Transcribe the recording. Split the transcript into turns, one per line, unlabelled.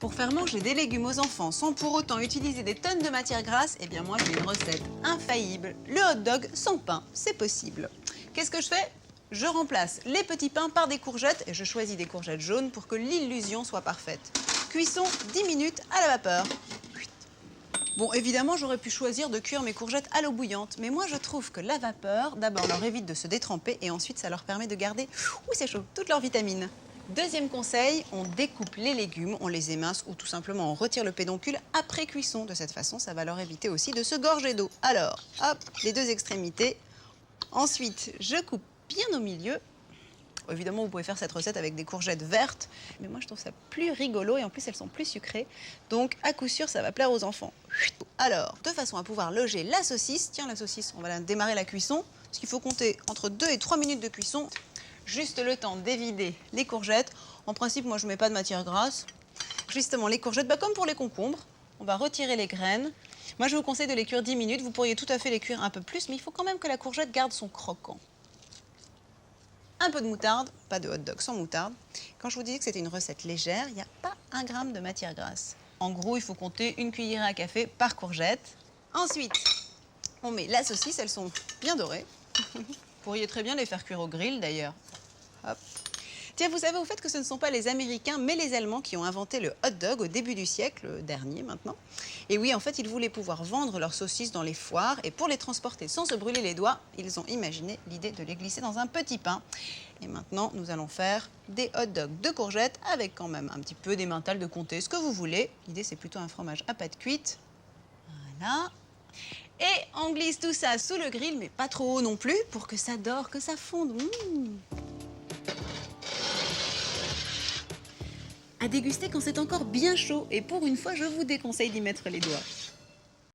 Pour faire manger des légumes aux enfants sans pour autant utiliser des tonnes de matière grasse, eh bien moi j'ai une recette infaillible. Le hot dog sans pain, c'est possible. Qu'est-ce que je fais? Je remplace les petits pains par des courgettes et je choisis des courgettes jaunes pour que l'illusion soit parfaite. Cuisson 10 minutes à la vapeur. Bon, évidemment, j'aurais pu choisir de cuire mes courgettes à l'eau bouillante, mais moi je trouve que la vapeur, d'abord, leur évite de se détremper et ensuite ça leur permet de garder, ouh c'est chaud, toutes leurs vitamines. Deuxième conseil, on découpe les légumes, on les émince ou tout simplement on retire le pédoncule après cuisson. De cette façon, ça va leur éviter aussi de se gorger d'eau. Alors, hop, les deux extrémités. Ensuite, je coupe bien au milieu. Évidemment, vous pouvez faire cette recette avec des courgettes vertes, mais moi je trouve ça plus rigolo et en plus elles sont plus sucrées. Donc à coup sûr, ça va plaire aux enfants. Alors, de façon à pouvoir loger la saucisse, tiens la saucisse, on va démarrer la cuisson, parce qu'il faut compter entre 2 et 3 minutes de cuisson. Juste le temps d'évider les courgettes. En principe, moi je ne mets pas de matière grasse. Justement, les courgettes, comme pour les concombres, on va retirer les graines. Moi je vous conseille de les cuire 10 minutes, vous pourriez tout à fait les cuire un peu plus, mais il faut quand même que la courgette garde son croquant. Un peu de moutarde, pas de hot dog sans moutarde. Quand je vous disais que c'était une recette légère, il n'y a pas 1 gramme de matière grasse. En gros, il faut compter 1 cuillère à café par courgette. Ensuite, on met la saucisse, elles sont bien dorées. Vous pourriez très bien les faire cuire au grill d'ailleurs. Hop. Tiens, vous savez au fait que ce ne sont pas les Américains, mais les Allemands qui ont inventé le hot dog au début du siècle dernier maintenant. Et oui, en fait, ils voulaient pouvoir vendre leurs saucisses dans les foires et pour les transporter sans se brûler les doigts, ils ont imaginé l'idée de les glisser dans un petit pain. Et maintenant, nous allons faire des hot dogs de courgettes avec quand même un petit peu d'emmental de comté, ce que vous voulez. L'idée, c'est plutôt un fromage à pâte cuite. Voilà. Et on glisse tout ça sous le grill, mais pas trop haut non plus, pour que ça dore, que ça fonde. À déguster quand c'est encore bien chaud. Et pour une fois, je vous déconseille d'y mettre les doigts.